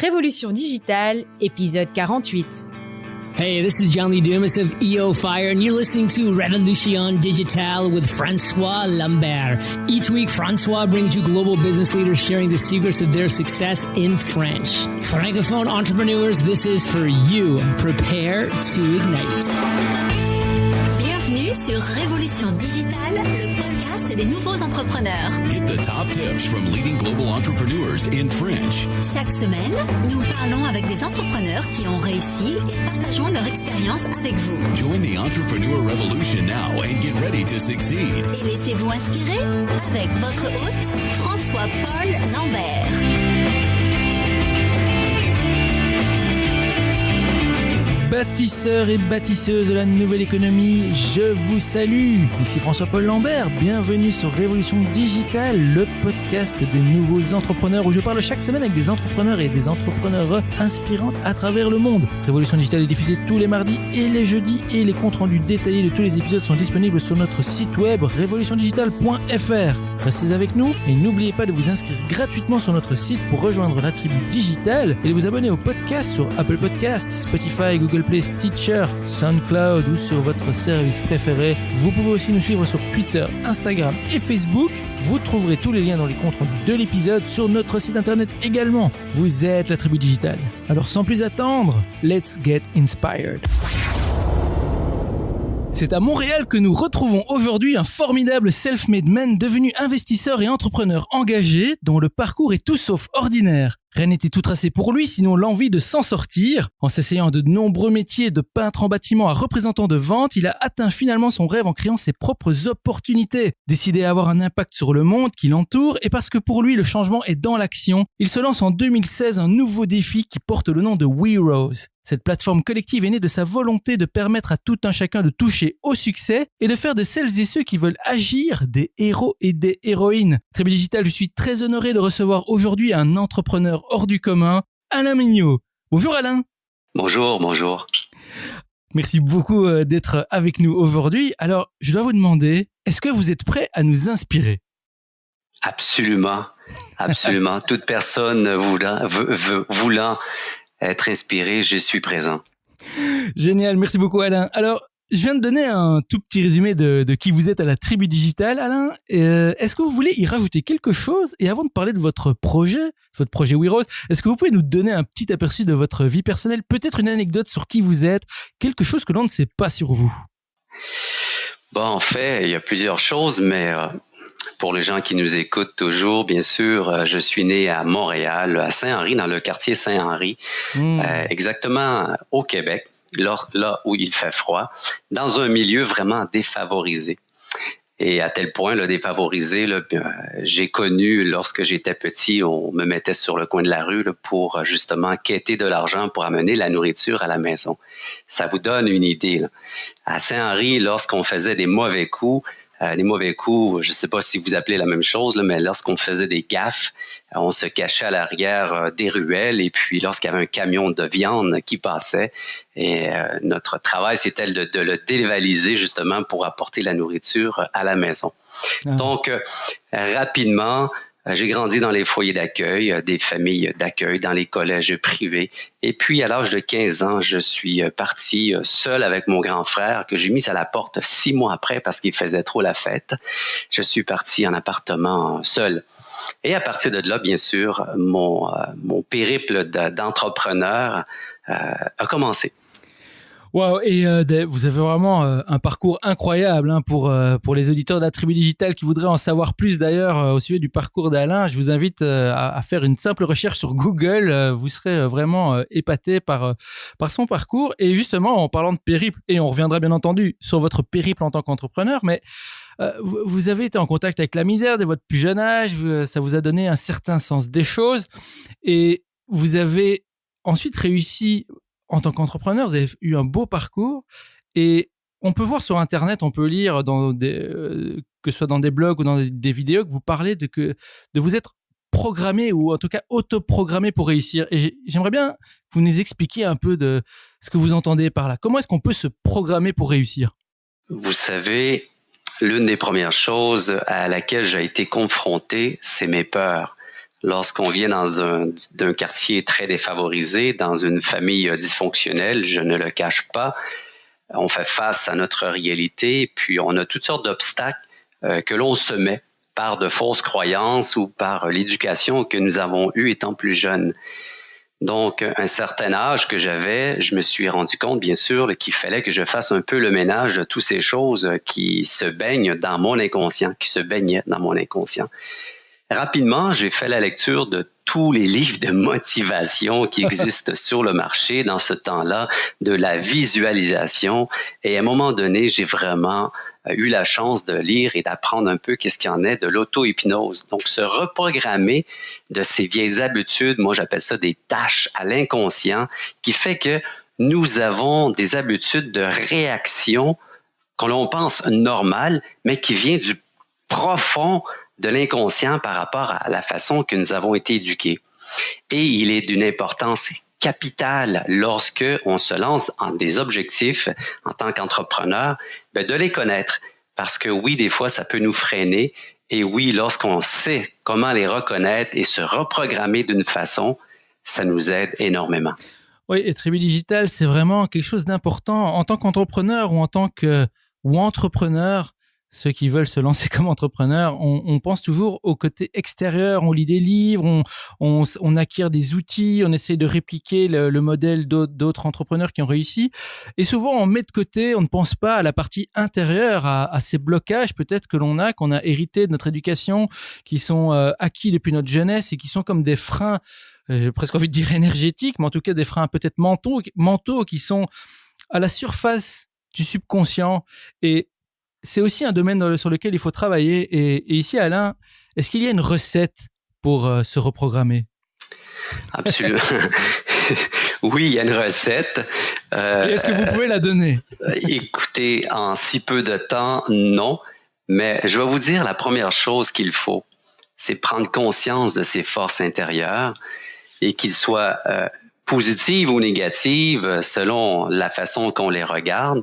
Révolution digitale, épisode 48. Hey, this is John Lee Dumas of EO Fire, and you're listening to Révolution digitale with François Lambert. Each week, François brings you global business leaders sharing the secrets of their success in French. Francophone entrepreneurs, this is for you. Prepare to ignite. Bienvenue sur Révolution digitale, le podcast des nouveaux entrepreneurs. Get the top tips from leading global entrepreneurs in French. Chaque semaine, nous parlons avec des entrepreneurs qui ont réussi et partageons leur expérience avec vous. Join the entrepreneur revolution now and get ready to succeed. Et laissez-vous inspirer avec votre hôte, François-Paul Lambert. Bâtisseurs et bâtisseuses de la nouvelle économie, je vous salue. Ici François-Paul Lambert, bienvenue sur Révolution digitale, le podcast des nouveaux entrepreneurs où je parle chaque semaine avec des entrepreneurs et des entrepreneurs inspirantes à travers le monde. Révolution digitale est diffusée tous les mardis et les jeudis et les comptes rendus détaillés de tous les épisodes sont disponibles sur notre site web révolutiondigitale.fr. Restez avec nous et n'oubliez pas de vous inscrire gratuitement sur notre site pour rejoindre la tribu digitale et de vous abonner au podcast sur Apple Podcasts, Spotify, Google Play, Stitcher, SoundCloud ou sur votre service préféré. Vous pouvez aussi nous suivre sur Twitter, Instagram et Facebook. Vous trouverez tous les liens dans les comptes rendus de l'épisode sur notre site internet également. Vous êtes la tribu digitale. Alors sans plus attendre, let's get inspired. C'est à Montréal que nous retrouvons aujourd'hui un formidable self-made man devenu investisseur et entrepreneur engagé dont le parcours est tout sauf ordinaire. Rien n'était tout tracé pour lui, sinon l'envie de s'en sortir. En s'essayant de nombreux métiers, de peintre en bâtiment à représentant de vente, il a atteint finalement son rêve en créant ses propres opportunités. Décidé à avoir un impact sur le monde qui l'entoure, et parce que pour lui le changement est dans l'action, il se lance en 2016 un nouveau défi qui porte le nom de WeRose. Cette plateforme collective est née de sa volonté de permettre à tout un chacun de toucher au succès et de faire de celles et ceux qui veulent agir des héros et des héroïnes. Tribu Digital, je suis très honoré de recevoir aujourd'hui un entrepreneur hors du commun, Alain Mignot. Bonjour Alain. Bonjour. Merci beaucoup d'être avec nous aujourd'hui. Alors, je dois vous demander, est-ce que vous êtes prêt à nous inspirer ? Absolument. Toute personne voulant être inspirée, je suis présent. Génial, merci beaucoup Alain. Alors, je viens de donner un tout petit résumé de qui vous êtes à la tribu digitale, Alain. Est-ce que vous voulez y rajouter quelque chose ? Et avant de parler de votre projet WeRose, est-ce que vous pouvez nous donner un petit aperçu de votre vie personnelle, peut-être une anecdote sur qui vous êtes, quelque chose que l'on ne sait pas sur vous ? Bon, en fait, il y a plusieurs choses, mais pour les gens qui nous écoutent toujours, bien sûr, je suis né à Montréal, à Saint-Henri, dans le quartier Saint-Henri, exactement au Québec. Là où il fait froid, dans un milieu vraiment défavorisé. Et à tel point, défavorisé, j'ai connu, lorsque j'étais petit, on me mettait sur le coin de la rue pour justement quêter de l'argent pour amener la nourriture à la maison. Ça vous donne une idée. Là. À Saint-Henri, lorsqu'on faisait des mauvais coups, je ne sais pas si vous appelez la même chose, mais lorsqu'on faisait des gaffes, on se cachait à l'arrière des ruelles et puis lorsqu'il y avait un camion de viande qui passait, et notre travail, c'était de le dévaliser justement pour apporter la nourriture à la maison. Donc, rapidement, j'ai grandi dans les foyers d'accueil, des familles d'accueil, dans les collèges privés. Et puis, à l'âge de 15 ans, je suis parti seul avec mon grand frère que j'ai mis à la porte 6 mois après parce qu'il faisait trop la fête. Je suis parti en appartement seul. Et à partir de là, bien sûr, mon périple d'entrepreneur a commencé. Wow, et vous avez vraiment un parcours incroyable pour les auditeurs de la tribu digitale qui voudraient en savoir plus d'ailleurs au sujet du parcours d'Alain. Je vous invite à faire une simple recherche sur Google. Vous serez vraiment épaté par son parcours. Et justement, en parlant de périple, et on reviendra bien entendu sur votre périple en tant qu'entrepreneur, mais vous avez été en contact avec la misère dès votre plus jeune âge. Ça vous a donné un certain sens des choses et vous avez ensuite réussi. En tant qu'entrepreneur, vous avez eu un beau parcours et on peut voir sur Internet, on peut lire que ce soit dans des blogs ou dans des vidéos, que vous parlez de vous être programmé ou en tout cas autoprogrammé pour réussir. Et j'aimerais bien que vous nous expliquiez un peu de ce que vous entendez par là. Comment est-ce qu'on peut se programmer pour réussir ? Vous savez, l'une des premières choses à laquelle j'ai été confronté, c'est mes peurs. Lorsqu'on vient d'un quartier très défavorisé, dans une famille dysfonctionnelle, je ne le cache pas, on fait face à notre réalité, puis on a toutes sortes d'obstacles que l'on se met par de fausses croyances ou par l'éducation que nous avons eue étant plus jeunes. Donc, un certain âge que j'avais, je me suis rendu compte, bien sûr, qu'il fallait que je fasse un peu le ménage de toutes ces choses qui se baignent dans mon inconscient, qui se baignaient dans mon inconscient. Rapidement, j'ai fait la lecture de tous les livres de motivation qui existent sur le marché dans ce temps-là, de la visualisation. Et à un moment donné, j'ai vraiment eu la chance de lire et d'apprendre un peu qu'est-ce qu'il y en est de l'auto-hypnose. Donc, se reprogrammer de ces vieilles habitudes, moi j'appelle ça des tâches à l'inconscient, qui fait que nous avons des habitudes de réaction que l'on pense normales, mais qui vient du profond de l'inconscient par rapport à la façon que nous avons été éduqués. Et il est d'une importance capitale lorsque on se lance en des objectifs en tant qu'entrepreneur, de les connaître. Parce que oui, des fois, ça peut nous freiner. Et oui, lorsqu'on sait comment les reconnaître et se reprogrammer d'une façon, ça nous aide énormément. Oui, et Tribu Digital, c'est vraiment quelque chose d'important en tant qu'entrepreneur ou entrepreneur. Ceux qui veulent se lancer comme entrepreneur, on pense toujours au côté extérieur, on lit des livres, on acquiert des outils, on essaie de répliquer le modèle d'autres entrepreneurs qui ont réussi. Et souvent, on met de côté, on ne pense pas à la partie intérieure, à ces blocages peut-être qu'on a hérité de notre éducation, qui sont acquis depuis notre jeunesse et qui sont comme des freins, j'ai presque envie de dire énergétiques, mais en tout cas des freins peut-être mentaux qui sont à la surface du subconscient. Et c'est aussi un domaine sur lequel il faut travailler. Et ici, Alain, est-ce qu'il y a une recette pour se reprogrammer? Absolument. Oui, il y a une recette. Est-ce que vous pouvez la donner? Écoutez, en si peu de temps, non. Mais je vais vous dire la première chose qu'il faut, c'est prendre conscience de ses forces intérieures et qu'ils soient positives ou négatives selon la façon qu'on les regarde.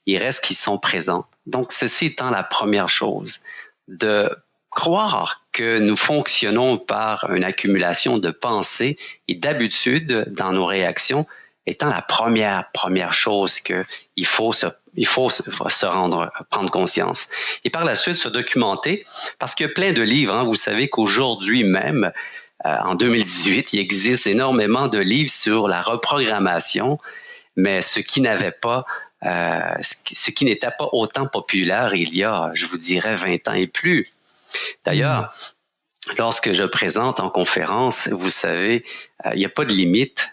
Il reste qu'ils sont présents. Donc, ceci étant la première chose, de croire que nous fonctionnons par une accumulation de pensées et d'habitudes dans nos réactions étant la première chose qu'il faut prendre conscience. Et par la suite, se documenter, parce qu'il y a plein de livres. Vous savez qu'aujourd'hui même, en 2018, il existe énormément de livres sur la reprogrammation, mais ce qui n'était pas autant populaire il y a, je vous dirais, 20 ans et plus. D'ailleurs, lorsque je présente en conférence, vous savez, il n'y a pas de limite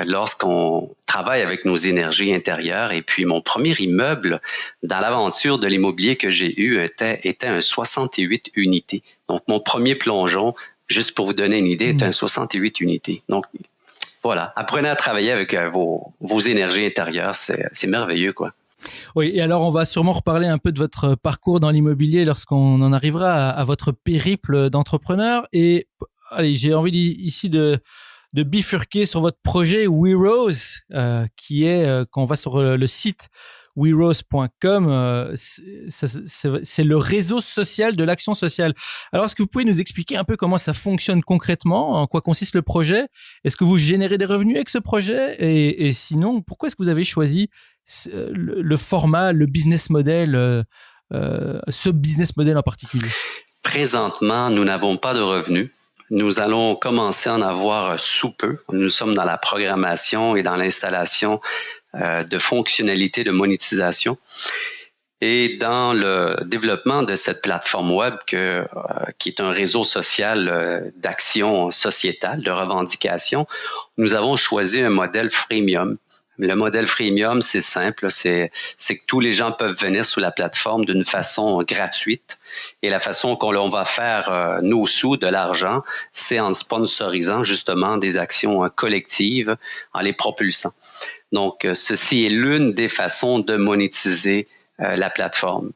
lorsqu'on travaille avec nos énergies intérieures. Et puis, mon premier immeuble dans l'aventure de l'immobilier que j'ai eu était un 68 unités. Donc, mon premier plongeon, juste pour vous donner une idée, est un 68 unités. Donc, voilà, apprenez à travailler avec vos énergies intérieures, c'est merveilleux, quoi. Oui, et alors on va sûrement reparler un peu de votre parcours dans l'immobilier lorsqu'on en arrivera à votre périple d'entrepreneur. Et allez, j'ai envie ici de bifurquer sur votre projet WeRose, qui est, quand on va sur le site werose.com, c'est le réseau social de l'action sociale. Alors, est-ce que vous pouvez nous expliquer un peu comment ça fonctionne concrètement, en quoi consiste le projet? Est-ce que vous générez des revenus avec ce projet? Et sinon, pourquoi est-ce que vous avez choisi le format, le business model, ce business model en particulier? Présentement, nous n'avons pas de revenus. Nous allons commencer à en avoir sous peu. Nous sommes dans la programmation et dans l'installation de fonctionnalités de monétisation. Et dans le développement de cette plateforme web qui est un réseau social d'action sociétale, de revendication, nous avons choisi un modèle freemium. Le modèle freemium, c'est simple, c'est que tous les gens peuvent venir sur la plateforme d'une façon gratuite. Et la façon qu'on va faire nos sous, de l'argent, c'est en sponsorisant justement des actions collectives, en les propulsant. Donc, ceci est l'une des façons de monétiser la plateforme.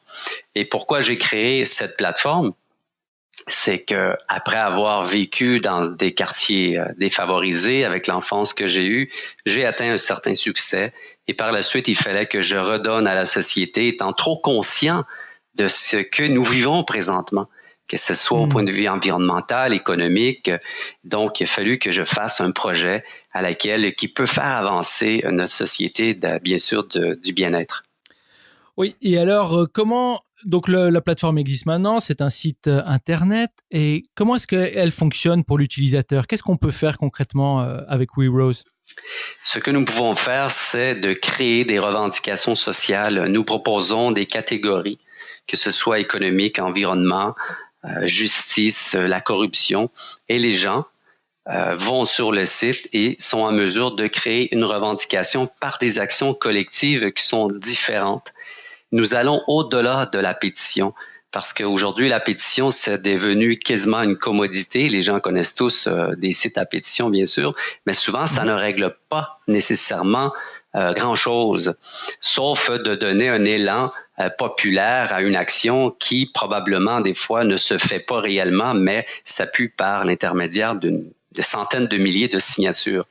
Et pourquoi j'ai créé cette plateforme? C'est que après avoir vécu dans des quartiers défavorisés avec l'enfance que j'ai eue, j'ai atteint un certain succès. Et par la suite, il fallait que je redonne à la société, étant trop conscient de ce que nous vivons présentement. que ce soit au point de vue environnemental, économique. Donc, il a fallu que je fasse un projet qui peut faire avancer notre société, bien sûr, du bien-être. Oui, et alors comment... Donc la plateforme existe maintenant, c'est un site internet, et comment est-ce qu'elle fonctionne pour l'utilisateur? Qu'est-ce qu'on peut faire concrètement avec We Rose? Ce que nous pouvons faire, c'est de créer des revendications sociales. Nous proposons des catégories, que ce soit économique, environnement, justice, la corruption, et les gens vont sur le site et sont en mesure de créer une revendication par des actions collectives qui sont différentes. Nous allons au-delà de la pétition parce qu'aujourd'hui, la pétition, c'est devenu quasiment une commodité. Les gens connaissent tous des sites à pétition, bien sûr, mais souvent, ça ne règle pas nécessairement grand-chose, sauf de donner un élan populaire à une action qui, probablement, des fois, ne se fait pas réellement, mais s'appuie par l'intermédiaire de centaines de milliers de signatures.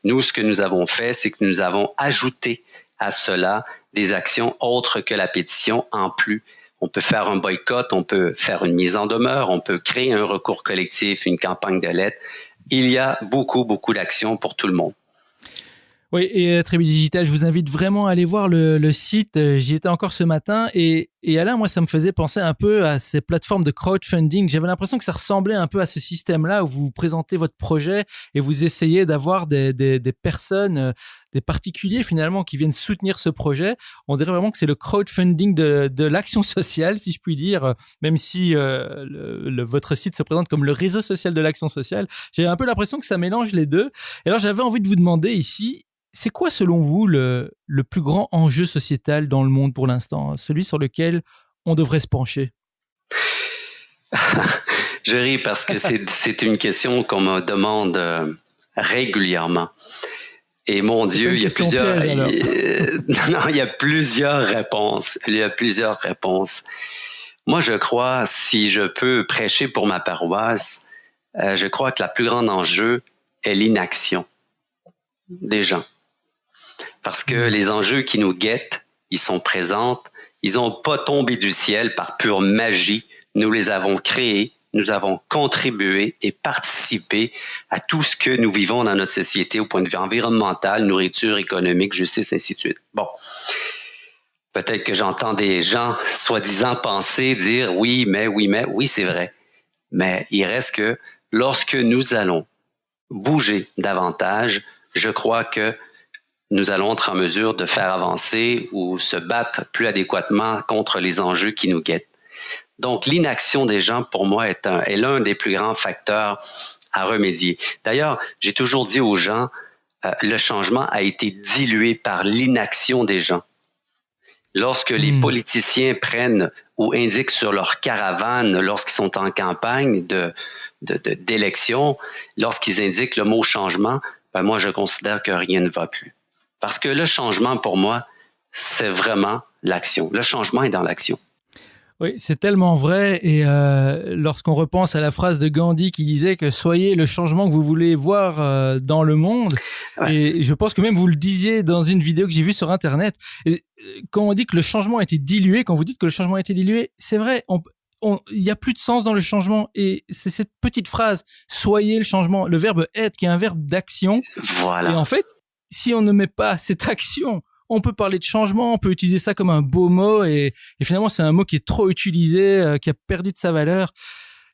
Nous, ce que nous avons fait, c'est que nous avons ajouté à cela des actions autres que la pétition en plus. On peut faire un boycott, on peut faire une mise en demeure, on peut créer un recours collectif, une campagne de lettres. Il y a beaucoup, beaucoup d'actions pour tout le monde. Oui, et Tribu Digital, je vous invite vraiment à aller voir le site. J'y étais encore ce matin et Alain, moi, ça me faisait penser un peu à ces plateformes de crowdfunding. J'avais l'impression que ça ressemblait un peu à ce système-là où vous présentez votre projet et vous essayez d'avoir des personnes, des particuliers finalement qui viennent soutenir ce projet. On dirait vraiment que c'est le crowdfunding de l'action sociale, si je puis dire, même si votre site se présente comme le réseau social de l'action sociale. J'ai un peu l'impression que ça mélange les deux. Et alors, j'avais envie de vous demander ici, c'est quoi, selon vous, le plus grand enjeu sociétal dans le monde pour l'instant, celui sur lequel on devrait se pencher? Je ris parce que c'est une question qu'on me demande régulièrement. Et mon Dieu, il y a plusieurs. Il y a plusieurs réponses. Il y a plusieurs réponses. Moi, je crois, si je peux prêcher pour ma paroisse, je crois que la plus grande enjeu est l'inaction des gens. Parce que les enjeux qui nous guettent, ils sont présents, ils n'ont pas tombé du ciel par pure magie. Nous les avons créés, nous avons contribué et participé à tout ce que nous vivons dans notre société au point de vue environnemental, nourriture, économique, justice, ainsi de suite. Bon, peut-être que j'entends des gens soi-disant penser, dire oui, c'est vrai. Mais il reste que lorsque nous allons bouger davantage, je crois que nous allons être en mesure de faire avancer ou se battre plus adéquatement contre les enjeux qui nous guettent. Donc, l'inaction des gens, pour moi, est l'un des plus grands facteurs à remédier. D'ailleurs, j'ai toujours dit aux gens, le changement a été dilué par l'inaction des gens. Lorsque les politiciens prennent ou indiquent sur leur caravane, lorsqu'ils sont en campagne d'élection, lorsqu'ils indiquent le mot changement, moi, je considère que rien ne va plus. Parce que le changement, pour moi, c'est vraiment l'action. Le changement est dans l'action. Oui, c'est tellement vrai. Et lorsqu'on repense à la phrase de Gandhi qui disait que soyez le changement que vous voulez voir dans le monde, ouais. Et je pense que même vous le disiez dans une vidéo que j'ai vue sur Internet, et quand on dit que le changement a été dilué, quand vous dites que le changement a été dilué, c'est vrai, il n'y a plus de sens dans le changement. Et c'est cette petite phrase, soyez le changement, le verbe être, qui est un verbe d'action. Voilà. Et en fait, si on ne met pas cette action, on peut parler de changement, on peut utiliser ça comme un beau mot et finalement c'est un mot qui est trop utilisé, qui a perdu de sa valeur.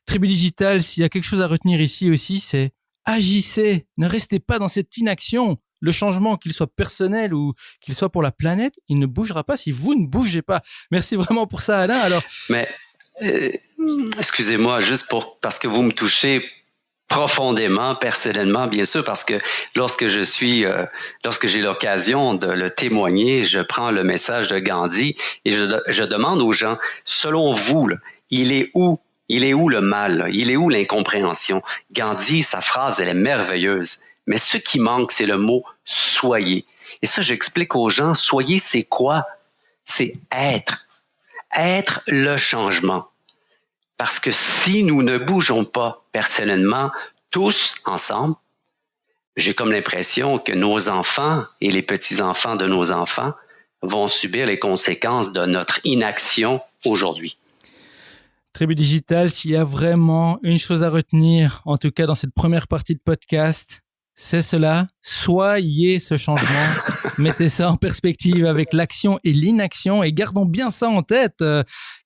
Tribu Digital, s'il y a quelque chose à retenir ici aussi, c'est agissez, ne restez pas dans cette inaction. Le changement, qu'il soit personnel ou qu'il soit pour la planète, il ne bougera pas si vous ne bougez pas. Merci vraiment pour ça, Alain. Alors, mais excusez-moi, juste parce que vous me touchez profondément, personnellement, bien sûr, parce que lorsque j'ai l'occasion de le témoigner, je prends le message de Gandhi et je demande aux gens, selon vous, là, il est où le mal? Là? Il est où l'incompréhension? Gandhi, sa phrase, elle est merveilleuse. Mais ce qui manque, c'est le mot « soyez ». Et ça, j'explique aux gens, soyez, c'est quoi? C'est être. Être le changement. Parce que si nous ne bougeons pas personnellement, tous ensemble, j'ai comme l'impression que nos enfants et les petits-enfants de nos enfants vont subir les conséquences de notre inaction aujourd'hui. Tribu Digital, s'il y a vraiment une chose à retenir, en tout cas dans cette première partie de podcast, c'est cela. Soyez ce changement. Mettez ça en perspective avec l'action et l'inaction et gardons bien ça en tête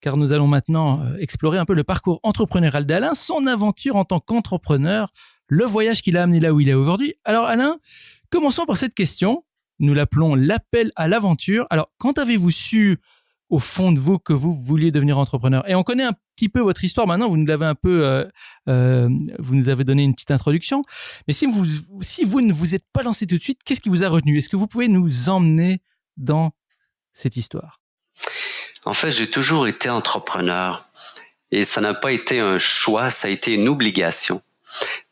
car nous allons maintenant explorer un peu le parcours entrepreneurial d'Alain, son aventure en tant qu'entrepreneur, le voyage qui l'a amené là où il est aujourd'hui. Alors Alain, commençons par cette question. Nous l'appelons l'appel à l'aventure. Alors, quand avez-vous su au fond de vous que vous vouliez devenir entrepreneur? Et on connaît un petit peu votre histoire maintenant, vous nous l'avez un peu, vous nous avez donné une petite introduction. Mais si vous ne vous êtes pas lancé tout de suite, qu'est-ce qui vous a retenu? Est-ce que vous pouvez nous emmener dans cette histoire? En fait, j'ai toujours été entrepreneur et ça n'a pas été un choix, ça a été une obligation.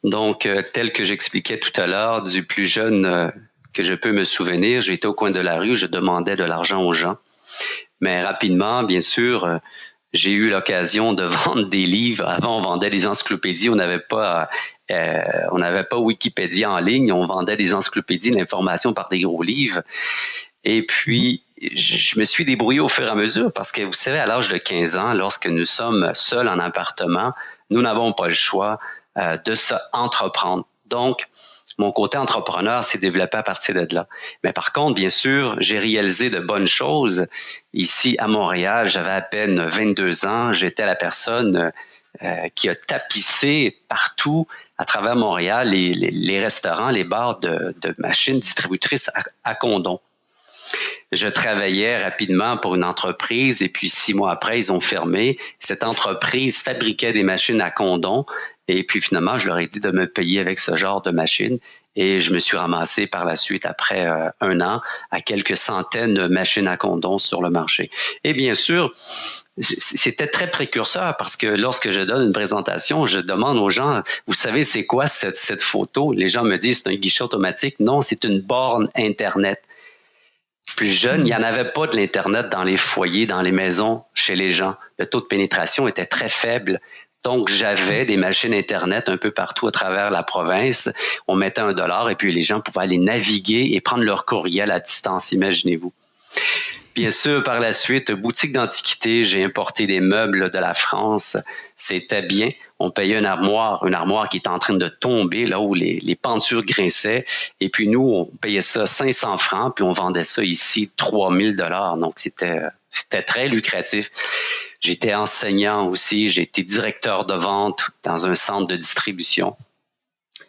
Donc, tel que j'expliquais tout à l'heure, du plus jeune que je peux me souvenir, j'étais au coin de la rue, je demandais de l'argent aux gens. Mais rapidement, bien sûr, j'ai eu l'occasion de vendre des livres. Avant, on vendait des encyclopédies. On n'avait pas Wikipédia en ligne. On vendait des encyclopédies, l'information par des gros livres. Et puis, je me suis débrouillé au fur et à mesure parce que, vous savez, à l'âge de 15 ans, lorsque nous sommes seuls en appartement, nous n'avons pas le choix de se entreprendre. Donc, mon côté entrepreneur s'est développé à partir de là. Mais par contre, bien sûr, j'ai réalisé de bonnes choses. Ici, à Montréal, j'avais à peine 22 ans. J'étais la personne qui a tapissé partout à travers Montréal les restaurants, les bars de machines distributrices à condom. Je travaillais rapidement pour une entreprise et puis 6 mois après, ils ont fermé. Cette entreprise fabriquait des machines à condom et puis finalement, je leur ai dit de me payer avec ce genre de machines et je me suis ramassé par la suite, après 1 an, à quelques centaines de machines à condom sur le marché. Et bien sûr, c'était très précurseur parce que lorsque je donne une présentation, je demande aux gens, vous savez, c'est quoi cette photo? Les gens me disent, c'est un guichet automatique. Non, c'est une borne Internet. Plus jeune, il n'y en avait pas de l'Internet dans les foyers, dans les maisons, chez les gens. Le taux de pénétration était très faible. Donc, j'avais des machines Internet un peu partout à travers la province. On mettait $1 et puis les gens pouvaient aller naviguer et prendre leur courriel à distance, imaginez-vous. Bien sûr, par la suite, boutique d'antiquité, j'ai importé des meubles de la France. C'était bien. On payait une armoire qui était en train de tomber, là où les pentures grinçaient. Et puis nous, on payait ça 500 francs, puis on vendait ça ici 3000 $. Donc, c'était très lucratif. J'étais enseignant aussi. J'ai été directeur de vente dans un centre de distribution.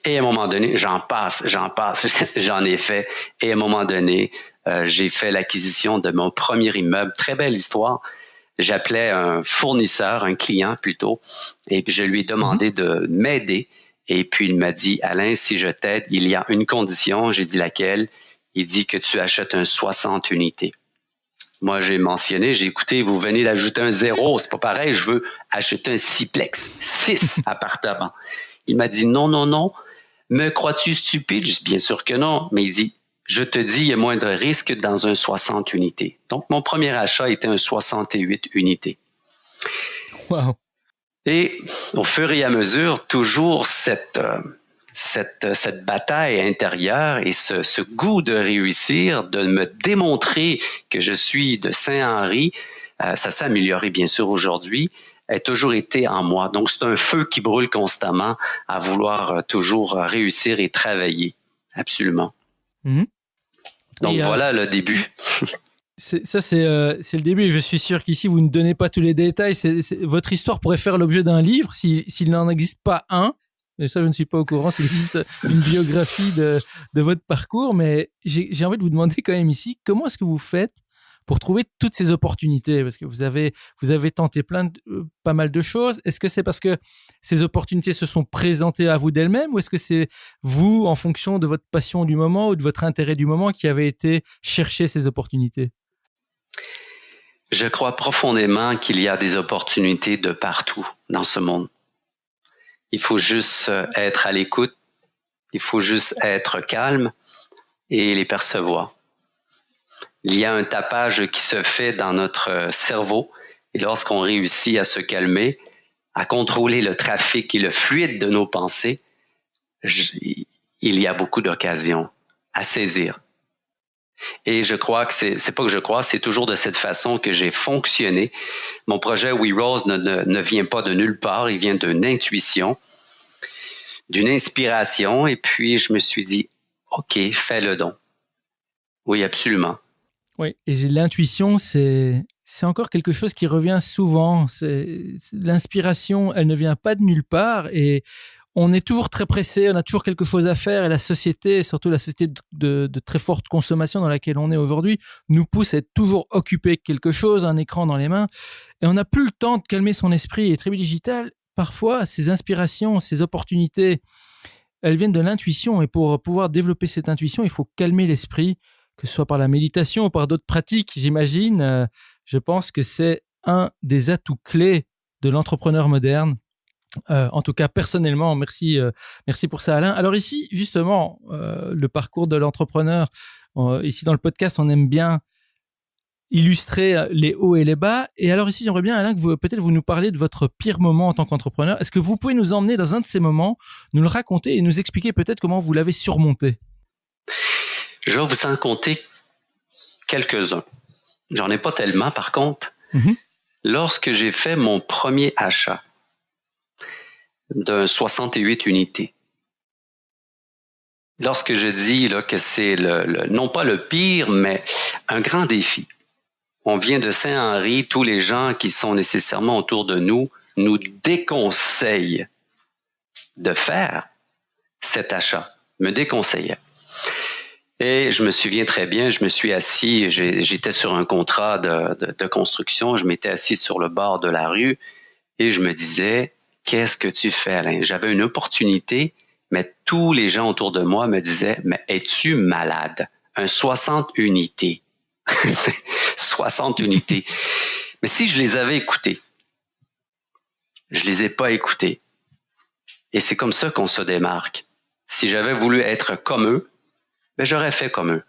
Et à un moment donné, j'en passe, j'en ai fait. Et à un moment donné, j'ai fait l'acquisition de mon premier immeuble. Très belle histoire. J'appelais un fournisseur, un client plutôt, et puis je lui ai demandé de m'aider. Et puis il m'a dit, Alain, si je t'aide, il y a une condition. J'ai dit laquelle? Il dit que tu achètes un 60 unités. Moi, j'ai mentionné, j'ai écouté, vous venez d'ajouter un 0, c'est pas pareil, je veux acheter un sixplex, 6 appartements. Il m'a dit, non, me crois-tu stupide? Je dis, bien sûr que non, mais il dit, je te dis, il y a moins de risque dans un 60 unités. Donc, mon premier achat était un 68 unités. Wow. Et au fur et à mesure, toujours cette bataille intérieure et ce goût de réussir, de me démontrer que je suis de Saint-Henri, ça s'est amélioré bien sûr aujourd'hui, a toujours été en moi. Donc, c'est un feu qui brûle constamment à vouloir toujours réussir et travailler. Absolument. Mm-hmm. Donc, voilà le début. C'est le début. Je suis sûr qu'ici, vous ne donnez pas tous les détails. Votre histoire pourrait faire l'objet d'un livre s'il n'en existe pas un. Et ça, je ne suis pas au courant s'il existe une biographie de votre parcours. Mais j'ai envie de vous demander quand même ici, comment est-ce que vous faites pour trouver toutes ces opportunités? Parce que vous avez tenté pas mal de choses. Est-ce que c'est parce que ces opportunités se sont présentées à vous d'elles-mêmes, ou est-ce que c'est vous, en fonction de votre passion du moment ou de votre intérêt du moment, qui avez été chercher ces opportunités? Je crois profondément qu'il y a des opportunités de partout dans ce monde. Il faut juste être à l'écoute, il faut juste être calme et les percevoir. Il y a un tapage qui se fait dans notre cerveau et lorsqu'on réussit à se calmer, à contrôler le trafic et le fluide de nos pensées, il y a beaucoup d'occasions à saisir. Et je crois que c'est pas que je crois, c'est toujours de cette façon que j'ai fonctionné. Mon projet We Rose ne vient pas de nulle part, il vient d'une intuition, d'une inspiration, et puis je me suis dit, OK, fais-le donc. Oui, absolument. Oui, et l'intuition, c'est encore quelque chose qui revient souvent. L'inspiration, elle ne vient pas de nulle part, et on est toujours très pressé, on a toujours quelque chose à faire, et la société, surtout la société de très forte consommation dans laquelle on est aujourd'hui, nous pousse à être toujours occupé avec quelque chose, un écran dans les mains, et on n'a plus le temps de calmer son esprit. Et Tribu Digital, parfois, ces inspirations, ces opportunités, elles viennent de l'intuition, et pour pouvoir développer cette intuition, il faut calmer l'esprit, que ce soit par la méditation ou par d'autres pratiques, j'imagine. Je pense que c'est un des atouts clés de l'entrepreneur moderne. En tout cas, personnellement, merci pour ça, Alain. Alors ici, justement, le parcours de l'entrepreneur, ici dans le podcast, on aime bien illustrer les hauts et les bas. Et alors ici, j'aimerais bien, Alain, que peut-être vous nous parliez de votre pire moment en tant qu'entrepreneur. Est-ce que vous pouvez nous emmener dans un de ces moments, nous le raconter et nous expliquer peut-être comment vous l'avez surmonté? Je vais vous en compter quelques-uns. J'en ai pas tellement, par contre. Lorsque j'ai fait mon premier achat de 68 unités, lorsque je dis là, que c'est non pas le pire, mais un grand défi. On vient de Saint-Henri, tous les gens qui sont nécessairement autour de nous déconseillent de faire cet achat, me déconseillaient. Et je me souviens très bien, je me suis assis, j'étais sur un contrat de construction, je m'étais assis sur le bord de la rue et je me disais, qu'est-ce que tu fais, Alain? J'avais une opportunité, mais tous les gens autour de moi me disaient, mais es-tu malade? Un 60 unités. 60 unités. Mais si je les avais écoutés, je les ai pas écoutés. Et c'est comme ça qu'on se démarque. Si j'avais voulu être comme eux, ben j'aurais fait comme eux.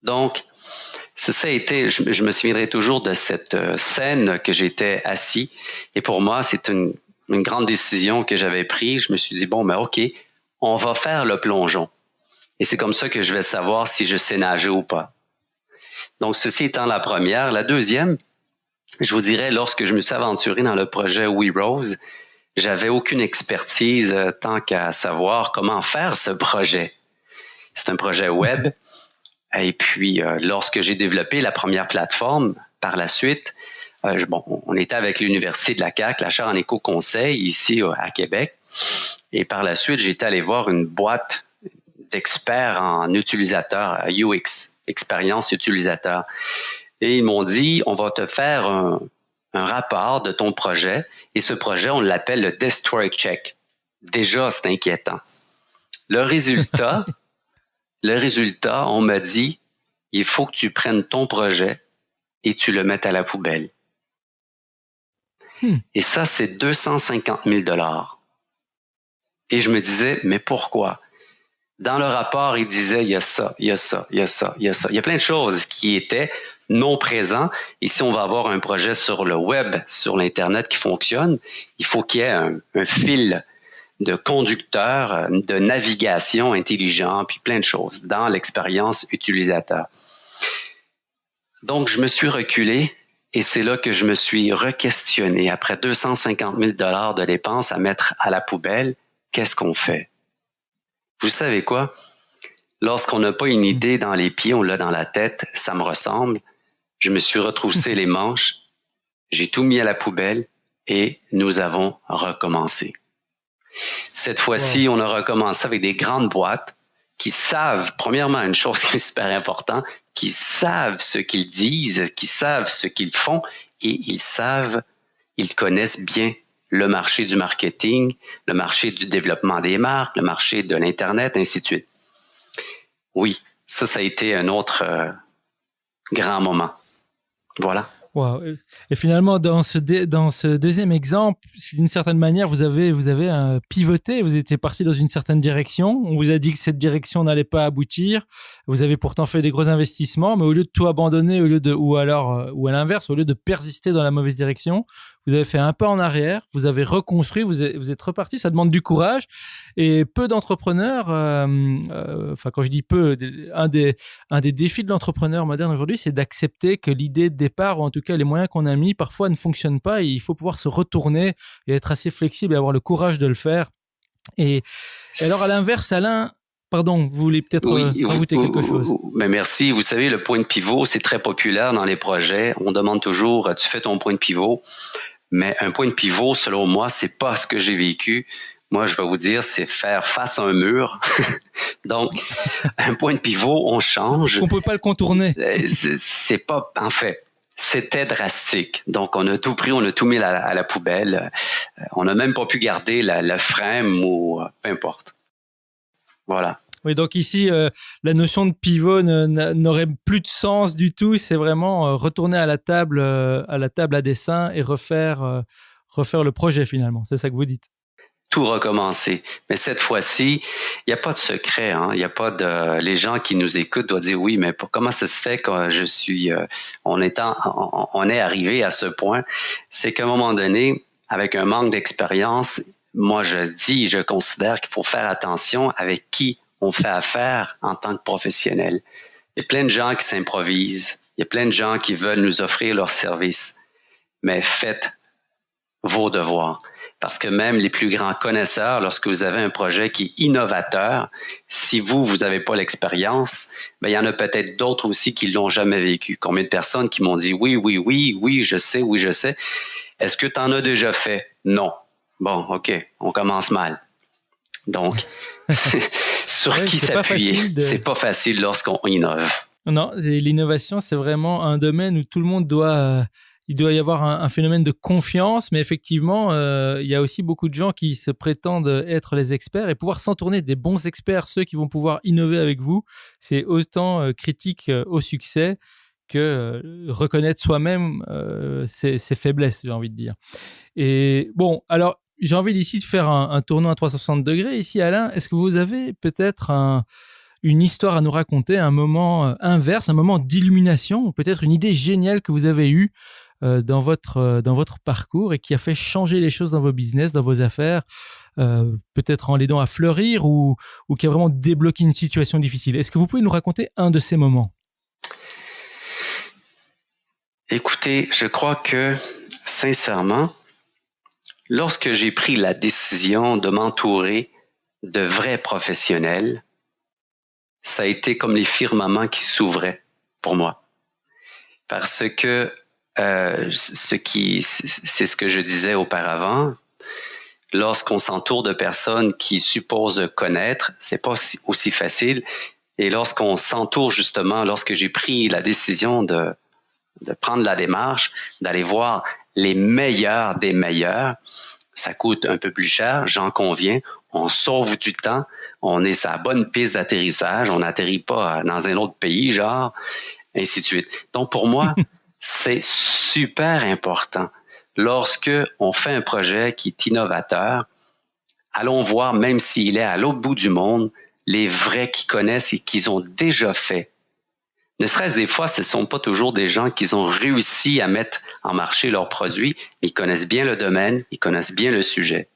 Donc, ça a été, je me souviendrai toujours de cette scène que j'étais assis. Et pour moi, c'est une grande décision que j'avais prise. Je me suis dit, bon, ben OK, on va faire le plongeon. Et c'est comme ça que je vais savoir si je sais nager ou pas. Donc, ceci étant la première. La deuxième, je vous dirais, lorsque je me suis aventuré dans le projet We Rose, j'avais aucune expertise tant qu'à savoir comment faire ce projet. C'est un projet web. Et puis, lorsque j'ai développé la première plateforme, par la suite, on était avec l'Université de la CAQ, la chaire en éco-conseil, ici à Québec. Et par la suite, j'étais allé voir une boîte d'experts en utilisateur, UX, expérience utilisateur. Et ils m'ont dit, on va te faire un rapport de ton projet. Et ce projet, on l'appelle le Destroy Check. Déjà, c'est inquiétant. Le résultat, on m'a dit, il faut que tu prennes ton projet et tu le mettes à la poubelle. Et ça, c'est 250 000 $. Et je me disais, mais pourquoi? Dans le rapport, il disait, il y a ça, il y a ça, il y a ça, il y a ça. Il y a plein de choses qui étaient non présentes. Et si on va avoir un projet sur le web, sur l'Internet qui fonctionne, il faut qu'il y ait un fil de conducteur, de navigation intelligent, puis plein de choses dans l'expérience utilisateur. Donc, je me suis reculé et c'est là que je me suis re-questionné. Après 250 000 $ de dépenses à mettre à la poubelle, qu'est-ce qu'on fait? Vous savez quoi? Lorsqu'on n'a pas une idée dans les pieds, on l'a dans la tête, ça me ressemble. Je me suis retroussé les manches, j'ai tout mis à la poubelle et nous avons recommencé. Cette fois-ci, on a recommencé avec des grandes boîtes qui savent, premièrement, une chose qui est super importante, qui savent ce qu'ils disent, qui savent ce qu'ils font et ils connaissent bien le marché du marketing, le marché du développement des marques, le marché de l'Internet, ainsi de suite. Oui, ça a été un autre grand moment. Voilà. Wow. Et finalement, dans ce deuxième exemple, d'une certaine manière, vous avez pivoté, vous étiez parti dans une certaine direction. On vous a dit que cette direction n'allait pas aboutir. Vous avez pourtant fait des gros investissements, mais au lieu de tout abandonner, ou à l'inverse, au lieu de persister dans la mauvaise direction, vous avez fait un pas en arrière, vous avez reconstruit, vous êtes reparti. Ça demande du courage. Et peu d'entrepreneurs, quand je dis peu, un des défis de l'entrepreneur moderne aujourd'hui, c'est d'accepter que l'idée de départ, ou en tout cas les moyens qu'on a mis, parfois ne fonctionnent pas. Et il faut pouvoir se retourner et être assez flexible et avoir le courage de le faire. Et alors, à l'inverse, Alain, pardon, vous voulez peut-être rajouter quelque chose? Mais merci. Vous savez, le point de pivot, c'est très populaire dans les projets. On demande toujours, tu fais ton point de pivot. Mais un point de pivot, selon moi, c'est pas ce que j'ai vécu. Moi, je vais vous dire, c'est faire face à un mur. Donc, un point de pivot, on change. On peut pas le contourner. C'est pas, en fait, c'était drastique. Donc, on a tout pris, on a tout mis à la poubelle. On n'a même pas pu garder le frein ou peu importe. Voilà. Oui, donc ici, la notion de pivot n'aurait plus de sens du tout. C'est vraiment retourner à la table à dessin et refaire le projet finalement. C'est ça que vous dites. Tout recommencer. Mais cette fois-ci, il n'y a pas de secret. Hein? Il n'y a pas de. Les gens qui nous écoutent doivent dire oui, mais comment ça se fait que je suis. On est arrivé à ce point. C'est qu'à un moment donné, avec un manque d'expérience, moi je considère qu'il faut faire attention avec qui on fait affaire en tant que professionnel. Il y a plein de gens qui s'improvisent. Il y a plein de gens qui veulent nous offrir leurs services. Mais faites vos devoirs. Parce que même les plus grands connaisseurs, lorsque vous avez un projet qui est innovateur, si vous n'avez pas l'expérience, ben, il y en a peut-être d'autres aussi qui l'ont jamais vécu. Combien de personnes qui m'ont dit oui, je sais. Est-ce que tu en as déjà fait? Non. Bon, OK, on commence mal. Donc, sur qui s'appuyer? C'est pas facile lorsqu'on innove. Non, l'innovation, c'est vraiment un domaine où tout le monde il doit y avoir un phénomène de confiance, mais effectivement, il y a aussi beaucoup de gens qui se prétendent être les experts et pouvoir s'entourer des bons experts, ceux qui vont pouvoir innover avec vous, c'est autant critique au succès que reconnaître soi-même ses faiblesses, j'ai envie de dire. Et bon, alors, j'ai envie d'ici de faire un tournant à 360 degrés. Ici, Alain, est-ce que vous avez peut-être une histoire à nous raconter, un moment inverse, un moment d'illumination, ou peut-être une idée géniale que vous avez eue dans votre parcours et qui a fait changer les choses dans vos business, dans vos affaires, peut-être en l'aidant à fleurir ou qui a vraiment débloqué une situation difficile? Est-ce que vous pouvez nous raconter un de ces moments? Écoutez, je crois que, sincèrement, lorsque j'ai pris la décision de m'entourer de vrais professionnels, ça a été comme les firmaments qui s'ouvraient pour moi. Parce que c'est ce que je disais auparavant, lorsqu'on s'entoure de personnes qui supposent connaître, c'est pas aussi facile. Et lorsqu'on s'entoure justement, lorsque j'ai pris la décision de prendre la démarche, d'aller voir les meilleurs des meilleurs, ça coûte un peu plus cher, j'en conviens. On sauve du temps, on est sur la bonne piste d'atterrissage, on n'atterrit pas dans un autre pays, genre, ainsi de suite. Donc, pour moi, c'est super important. Lorsque on fait un projet qui est innovateur, allons voir, même s'il est à l'autre bout du monde, les vrais qui connaissent et qui ont déjà fait. Ne serait-ce des fois, ce ne sont pas toujours des gens qui ont réussi à mettre en marché leurs produits. Ils connaissent bien le domaine, ils connaissent bien le sujet.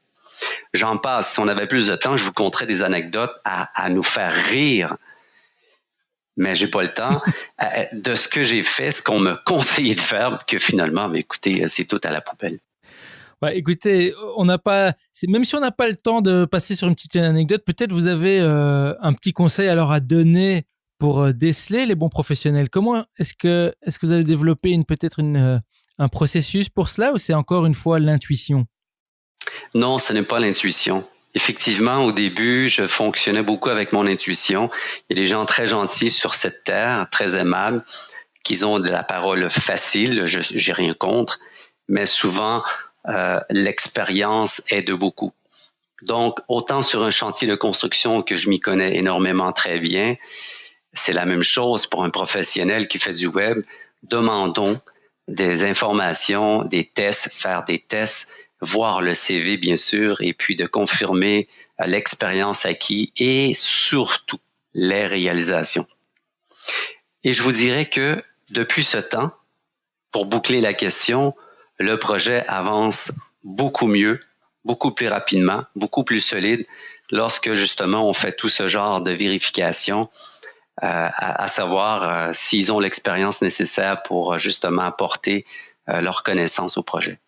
J'en passe. Si on avait plus de temps, je vous conterais des anecdotes à nous faire rire. Mais j'ai pas le temps. De ce que j'ai fait, ce qu'on m'a conseillé de faire, que finalement, mais écoutez, c'est tout à la poubelle. Ouais, écoutez, même si on n'a pas le temps de passer sur une petite anecdote, peut-être vous avez un petit conseil alors à donner pour déceler les bons professionnels. Comment est-ce que vous avez développé peut-être un processus pour cela, ou c'est encore une fois l'intuition? Non, ce n'est pas l'intuition. Effectivement, au début, je fonctionnais beaucoup avec mon intuition. Il y a des gens très gentils sur cette terre, très aimables, qui ont de la parole facile, j'ai rien contre, mais souvent, l'expérience aide beaucoup. Donc, autant sur un chantier de construction que je m'y connais énormément très bien, c'est la même chose pour un professionnel qui fait du web. Demandons des informations, des tests, faire des tests, voir le CV bien sûr, et puis de confirmer l'expérience acquise et surtout les réalisations. Et je vous dirais que depuis ce temps, pour boucler la question, le projet avance beaucoup mieux, beaucoup plus rapidement, beaucoup plus solide lorsque justement on fait tout ce genre de vérification, à savoir s'ils ont l'expérience nécessaire pour justement apporter leur connaissance au projet.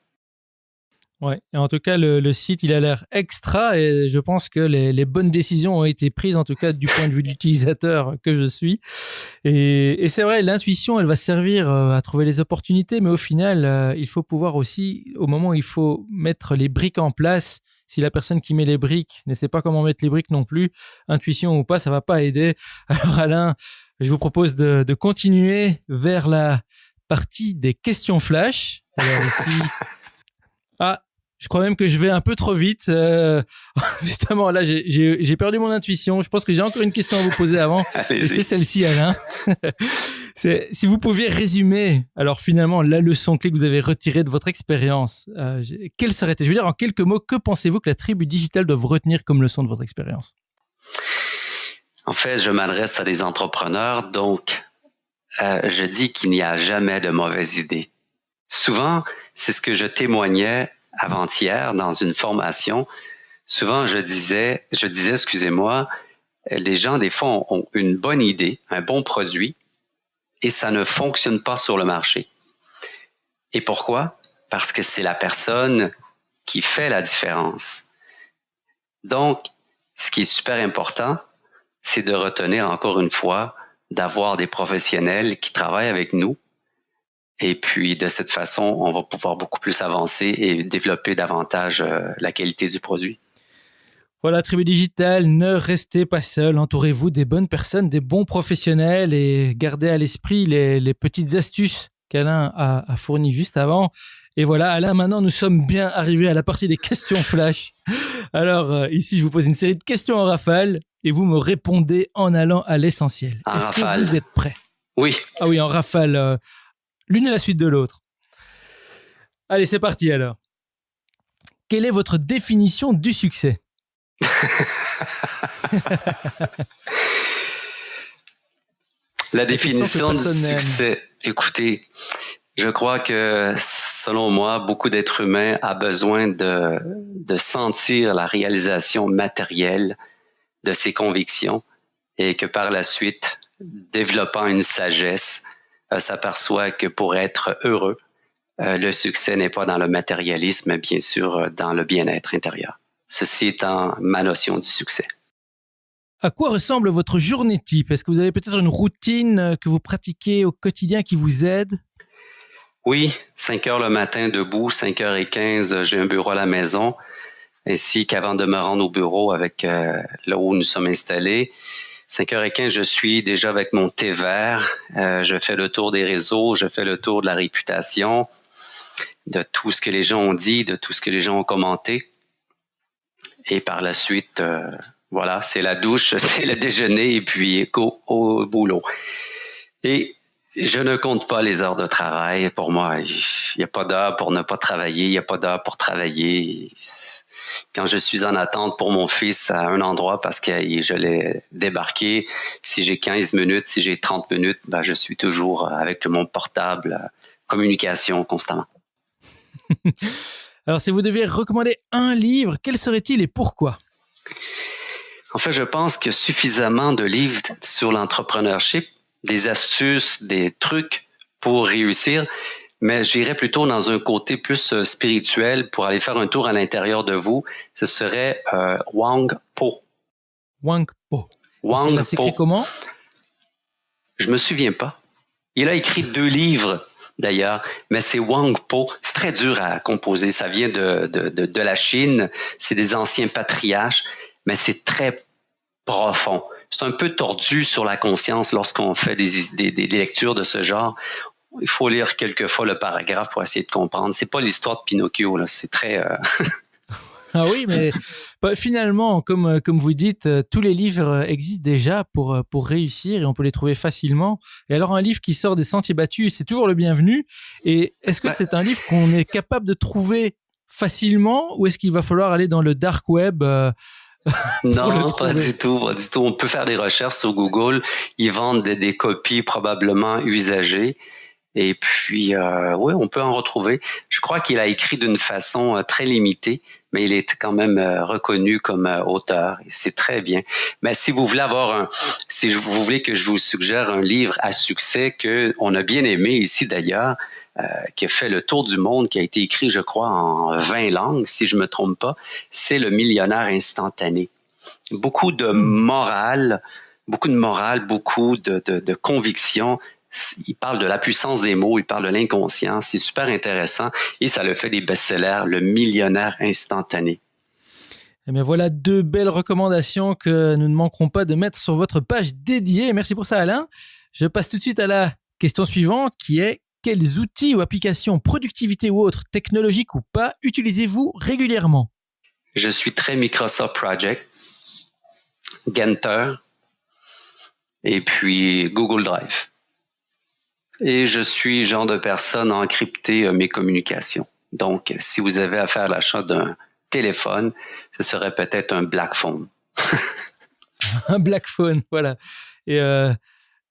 Ouais, et en tout cas, le site, il a l'air extra et je pense que les bonnes décisions ont été prises, en tout cas du point de vue de l'utilisateur que je suis. Et c'est vrai, l'intuition, elle va servir à trouver les opportunités, mais au final, il faut pouvoir aussi, au moment où il faut mettre les briques en place, si la personne qui met les briques ne sait pas comment mettre les briques non plus, intuition ou pas, ça va pas aider. Alors Alain, je vous propose de continuer vers la partie des questions flash. Alors ici... Ah, je crois même que je vais un peu trop vite. Justement, là, j'ai perdu mon intuition. Je pense que j'ai encore une question à vous poser avant. Allez-y. Et c'est celle-ci, Alain. Si vous pouviez résumer, alors finalement, la leçon clé que vous avez retirée de votre expérience, quelle serait-elle? Je veux dire, en quelques mots, que pensez-vous que la tribu digitale doit retenir comme leçon de votre expérience? En fait, je m'adresse à des entrepreneurs, donc je dis qu'il n'y a jamais de mauvaise idée. Souvent, c'est ce que je témoignais avant-hier dans une formation. Souvent, je disais, excusez-moi, les gens, des fois, ont une bonne idée, un bon produit, et ça ne fonctionne pas sur le marché. Et pourquoi? Parce que c'est la personne qui fait la différence. Donc, ce qui est super important, c'est de retenir encore une fois, d'avoir des professionnels qui travaillent avec nous. Et puis, de cette façon, on va pouvoir beaucoup plus avancer et développer davantage la qualité du produit. Voilà, tribu digitale, ne restez pas seul. Entourez-vous des bonnes personnes, des bons professionnels et gardez à l'esprit les petites astuces qu'Alain a fournies juste avant. Et voilà, Alain, maintenant, nous sommes bien arrivés à la partie des questions flash. Alors, ici, je vous pose une série de questions en rafale et vous me répondez en allant à l'essentiel. Est-ce que vous êtes prêts? Oui. Ah oui, en rafale... l'une à la suite de l'autre. Allez, c'est parti alors. Quelle est votre définition du succès? La définition du succès, écoutez, je crois que selon moi, beaucoup d'êtres humains a besoin de sentir la réalisation matérielle de ses convictions et que par la suite, développant une sagesse, s'aperçoit que pour être heureux, le succès n'est pas dans le matérialisme, mais bien sûr dans le bien-être intérieur. Ceci étant ma notion du succès. À quoi ressemble votre journée type? Est-ce que vous avez peut-être une routine que vous pratiquez au quotidien qui vous aide? Oui, 5 heures le matin debout, 5h15, j'ai un bureau à la maison, ainsi qu'avant de me rendre au bureau avec là où nous sommes installés, 5h15, je suis déjà avec mon thé vert. Je fais le tour des réseaux, je fais le tour de la réputation, de tout ce que les gens ont dit, de tout ce que les gens ont commenté. Et par la suite, voilà, c'est la douche, c'est le déjeuner et puis go au boulot. Et je ne compte pas les heures de travail. Pour moi, il n'y a pas d'heure pour ne pas travailler, il n'y a pas d'heure pour travailler. Quand je suis en attente pour mon fils à un endroit parce que je l'ai débarqué, si j'ai 15 minutes, si j'ai 30 minutes, ben je suis toujours avec mon portable, communication constamment. Alors, si vous deviez recommander un livre, quel serait-il et pourquoi? En fait, je pense qu'il y a suffisamment de livres sur l'entrepreneurship, des astuces, des trucs pour réussir. Mais j'irais plutôt dans un côté plus spirituel pour aller faire un tour à l'intérieur de vous. Ce serait Wang Po. Wang Po. Wang Ça s'écrit comment? Je me souviens pas. Il a écrit 2 livres d'ailleurs, mais c'est Wang Po. C'est très dur à composer. Ça vient de la Chine. C'est des anciens patriarches, mais c'est très profond. C'est un peu tordu sur la conscience lorsqu'on fait des lectures de ce genre. Il faut lire quelquefois le paragraphe pour essayer de comprendre. C'est pas l'histoire de Pinocchio, là. C'est très... Ah oui, mais finalement, comme vous dites, tous les livres existent déjà pour réussir et on peut les trouver facilement. Et alors, un livre qui sort des sentiers battus, c'est toujours le bienvenu. Et est-ce que c'est un livre qu'on est capable de trouver facilement ou est-ce qu'il va falloir aller dans le dark web Non, pas du tout. On peut faire des recherches sur Google. Ils vendent des copies probablement usagées. Et puis, oui, on peut en retrouver. Je crois qu'il a écrit d'une façon très limitée, mais il est quand même reconnu comme auteur. Et c'est très bien. Mais si vous voulez si vous voulez que je vous suggère un livre à succès que on a bien aimé ici d'ailleurs, qui a fait le tour du monde, qui a été écrit, je crois, en 20 langues, si je me trompe pas, c'est Le Millionnaire instantané. Beaucoup de morale, beaucoup de conviction. Il parle de la puissance des mots, il parle de l'inconscient. C'est super intéressant et ça le fait des best-sellers, Le Millionnaire instantané. Et bien voilà 2 belles recommandations que nous ne manquerons pas de mettre sur votre page dédiée. Merci pour ça, Alain. Je passe tout de suite à la question suivante qui est: quels outils ou applications, productivité ou autres, technologiques ou pas, utilisez-vous régulièrement? Je suis très Microsoft Project, Gantt et puis Google Drive. Et je suis le genre de personne à encrypter mes communications. Donc, si vous avez à faire l'achat d'un téléphone, ce serait peut-être un Black Phone. Un Black Phone, voilà. Et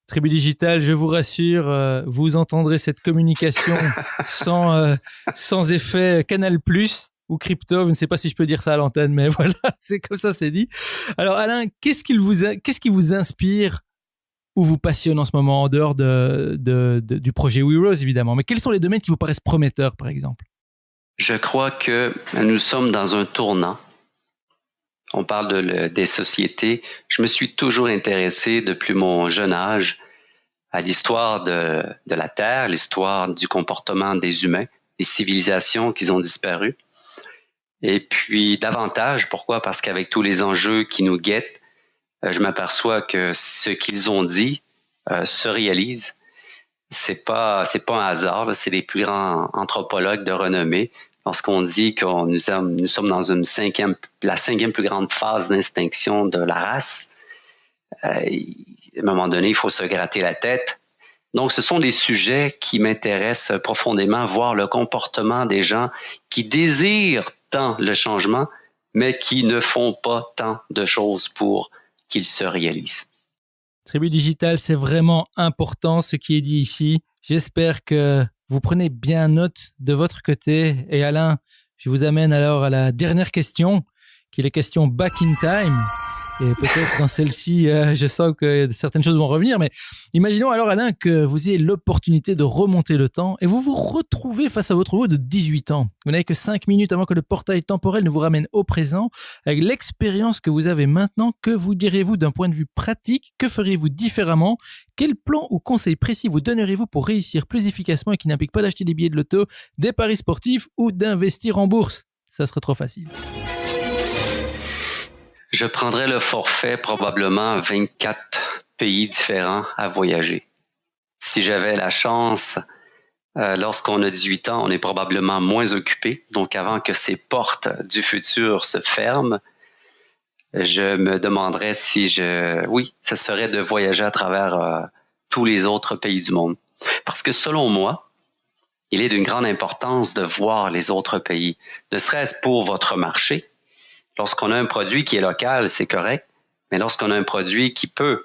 Tribu Digital, je vous rassure, vous entendrez cette communication sans effet Canal+ ou crypto. Je ne sais pas si je peux dire ça à l'antenne, mais voilà, c'est comme ça, c'est dit. Alors Alain, qu'est-ce qui vous inspire ou vous passionne en ce moment, en dehors du projet We Rose, évidemment? Mais quels sont les domaines qui vous paraissent prometteurs, par exemple? Je crois que nous sommes dans un tournant. On parle des sociétés. Je me suis toujours intéressé depuis mon jeune âge à l'histoire de la Terre, l'histoire du comportement des humains, les civilisations qui ont disparu. Et puis davantage, pourquoi? Parce qu'avec tous les enjeux qui nous guettent, je m'aperçois que ce qu'ils ont dit se réalise. C'est pas un hasard, c'est les plus grands anthropologues de renommée. Lorsqu'on dit que nous sommes dans la 5e plus grande phase d'extinction de la race, à un moment donné, il faut se gratter la tête. Donc, ce sont des sujets qui m'intéressent profondément, voir le comportement des gens qui désirent tant le changement, mais qui ne font pas tant de choses pour qu'il se réalise. Tribu Digital, c'est vraiment important ce qui est dit ici. J'espère que vous prenez bien note de votre côté. Et Alain, je vous amène alors à la dernière question, qui est la question Back in Time. Et peut-être dans celle-ci, je sens que certaines choses vont revenir, mais imaginons alors, Alain, que vous ayez l'opportunité de remonter le temps et vous vous retrouvez face à votre vous de 18 ans. Vous n'avez que 5 minutes avant que le portail temporel ne vous ramène au présent. Avec l'expérience que vous avez maintenant, que vous diriez-vous d'un point de vue pratique? Que feriez-vous différemment? Quel plan ou conseil précis vous donneriez-vous pour réussir plus efficacement et qui n'implique pas d'acheter des billets de loto, des paris sportifs ou d'investir en bourse? Ça serait trop facile. Je prendrais le forfait probablement 24 pays différents à voyager. Si j'avais la chance, lorsqu'on a 18 ans, on est probablement moins occupé. Donc, avant que ces portes du futur se ferment, je me demanderais oui, ça serait de voyager à travers tous les autres pays du monde. Parce que selon moi, il est d'une grande importance de voir les autres pays, ne serait-ce pour votre marché. Lorsqu'on a un produit qui est local, c'est correct, mais lorsqu'on a un produit qui peut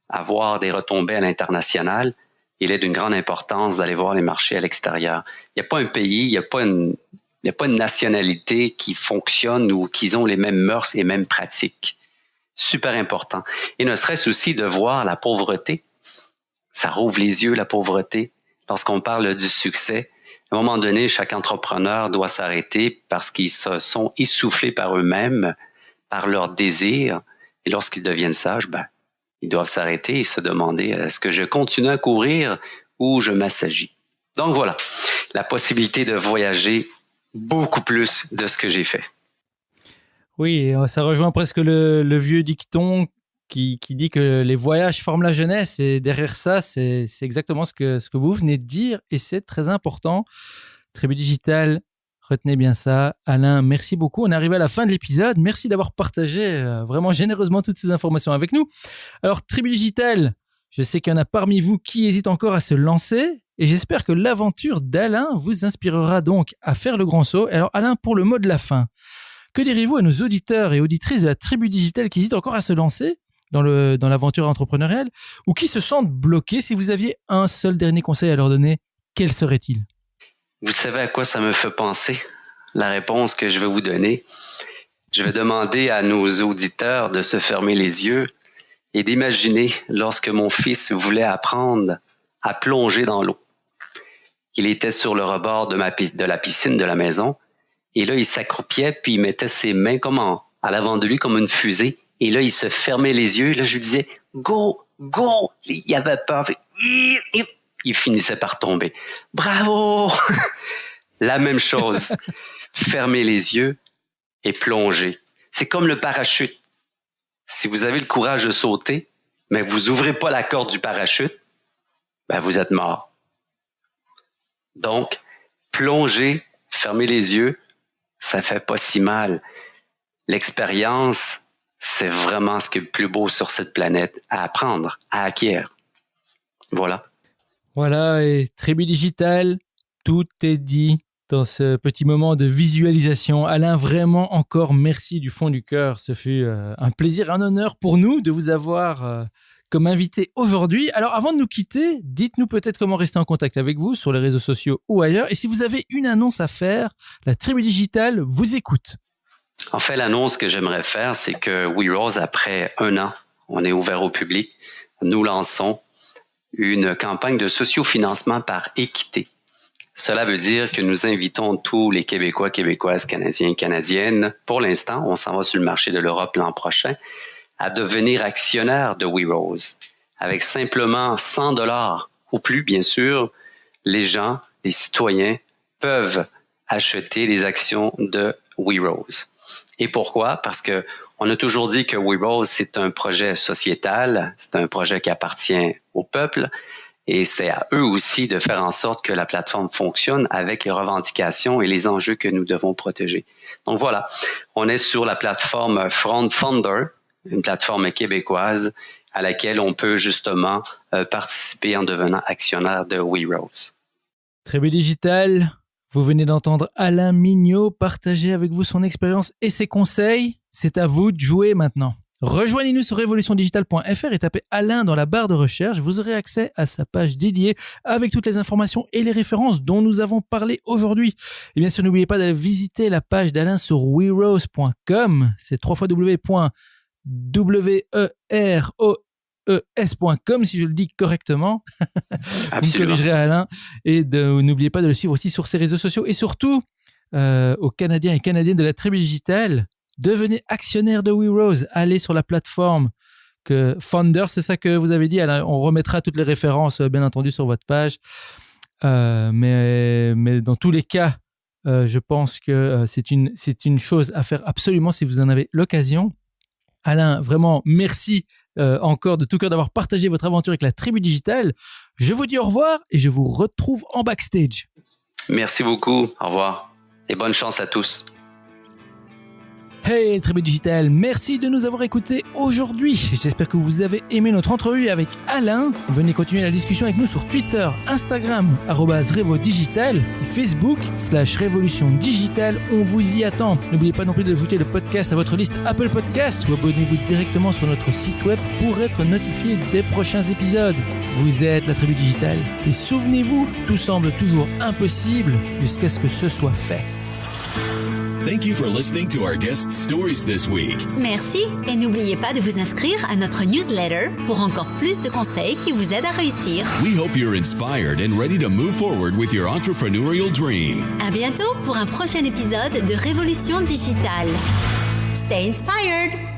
avoir des retombées à l'international, il est d'une grande importance d'aller voir les marchés à l'extérieur. Il n'y a pas un pays, il n'y a pas une nationalité qui fonctionne ou qui ont les mêmes mœurs et les mêmes pratiques. Super important. Et ne serait-ce aussi de voir la pauvreté. Ça rouvre les yeux, la pauvreté. Lorsqu'on parle du succès, à un moment donné, chaque entrepreneur doit s'arrêter parce qu'ils se sont essoufflés par eux-mêmes, par leurs désirs. Et lorsqu'ils deviennent sages, ils doivent s'arrêter et se demander, est-ce que je continue à courir ou je m'assagis? Donc voilà, la possibilité de voyager beaucoup plus de ce que j'ai fait. Oui, ça rejoint presque le vieux dicton qui dit que les voyages forment la jeunesse, et derrière ça, c'est exactement ce que vous venez de dire, et c'est très important. Tribu Digital, retenez bien ça. Alain, merci beaucoup. On est arrivé à la fin de l'épisode. Merci d'avoir partagé vraiment généreusement toutes ces informations avec nous. Alors, Tribu Digital, je sais qu'il y en a parmi vous qui hésitent encore à se lancer, et j'espère que l'aventure d'Alain vous inspirera donc à faire le grand saut. Alors, Alain, pour le mot de la fin, que direz-vous à nos auditeurs et auditrices de la Tribu Digital qui hésitent encore à se lancer dans l'aventure entrepreneuriale ou qui se sentent bloqués? Si vous aviez un seul dernier conseil à leur donner, quel serait-il? Vous savez à quoi ça me fait penser? La réponse que je vais vous donner. Je vais demander à nos auditeurs de se fermer les yeux et d'imaginer lorsque mon fils voulait apprendre à plonger dans l'eau. Il était sur le rebord de la piscine de la maison et là, il s'accroupiait puis il mettait ses mains comme à l'avant de lui comme une fusée et là, il se fermait les yeux. Là, je lui disais « Go! Go! » Il avait peur. Il finissait par tomber. Bravo! La même chose. Fermez les yeux et plongez. C'est comme le parachute. Si vous avez le courage de sauter, mais vous ouvrez pas la corde du parachute, ben vous êtes mort. Donc, plongez, fermez les yeux, ça fait pas si mal. L'expérience, c'est vraiment ce qui est le plus beau sur cette planète à apprendre, à acquérir. Voilà. Voilà, et Tribu Digital, tout est dit dans ce petit moment de visualisation. Alain, vraiment encore merci du fond du cœur. Ce fut un plaisir, un honneur pour nous de vous avoir comme invité aujourd'hui. Alors avant de nous quitter, dites-nous peut-être comment rester en contact avec vous sur les réseaux sociaux ou ailleurs. Et si vous avez une annonce à faire, la Tribu Digital vous écoute. En fait, l'annonce que j'aimerais faire, c'est que We Rose, après 1 an, on est ouvert au public. Nous lançons une campagne de sociofinancement par équité. Cela veut dire que nous invitons tous les Québécois, Québécoises, Canadiens et Canadiennes, pour l'instant, on s'en va sur le marché de l'Europe l'an prochain, à devenir actionnaires de We Rose. Avec simplement 100$ ou plus, bien sûr, les gens, les citoyens peuvent acheter les actions de We Rose. Et pourquoi? Parce que on a toujours dit que We Rose, c'est un projet sociétal, c'est un projet qui appartient au peuple et c'est à eux aussi de faire en sorte que la plateforme fonctionne avec les revendications et les enjeux que nous devons protéger. Donc voilà, on est sur la plateforme FrontFunder, une plateforme québécoise à laquelle on peut justement participer en devenant actionnaire de We Rose. Tribu Digital, vous venez d'entendre Alain Mignot partager avec vous son expérience et ses conseils. C'est à vous de jouer maintenant. Rejoignez-nous sur révolutiondigitale.fr et tapez Alain dans la barre de recherche. Vous aurez accès à sa page dédiée avec toutes les informations et les références dont nous avons parlé aujourd'hui. Et bien sûr, n'oubliez pas d'aller visiter la page d'Alain sur werose.com. C'est www.weroes.com si je le dis correctement. Vous me corrigerez Alain. Et n'oubliez pas de le suivre aussi sur ses réseaux sociaux. Et surtout, aux Canadiens et Canadiennes de la Tribu Digitale, devenez actionnaire de We Rose. Allez sur la plateforme que Founder, c'est ça que vous avez dit. Alors, on remettra toutes les références, bien entendu, sur votre page. Mais dans tous les cas, je pense que c'est une chose à faire absolument si vous en avez l'occasion. Alain, vraiment, merci encore de tout cœur d'avoir partagé votre aventure avec la Tribu Digitale. Je vous dis au revoir et je vous retrouve en backstage. Merci beaucoup. Au revoir et bonne chance à tous. Hey Tribu Digital, merci de nous avoir écoutés aujourd'hui. J'espère que vous avez aimé notre entrevue avec Alain. Venez continuer la discussion avec nous sur Twitter, Instagram, @RevoDigital et Facebook, /Révolution Digitale. On vous y attend. N'oubliez pas non plus d'ajouter le podcast à votre liste Apple Podcasts ou abonnez-vous directement sur notre site web pour être notifié des prochains épisodes. Vous êtes la Tribu Digitale et souvenez-vous, tout semble toujours impossible jusqu'à ce que ce soit fait. Thank you for listening to our guest stories this week. Merci et n'oubliez pas de vous inscrire à notre newsletter pour encore plus de conseils qui vous aident à réussir. We hope you're inspired and ready to move forward with your entrepreneurial dream. À bientôt pour un prochain épisode de Révolution Digitale. Stay inspired!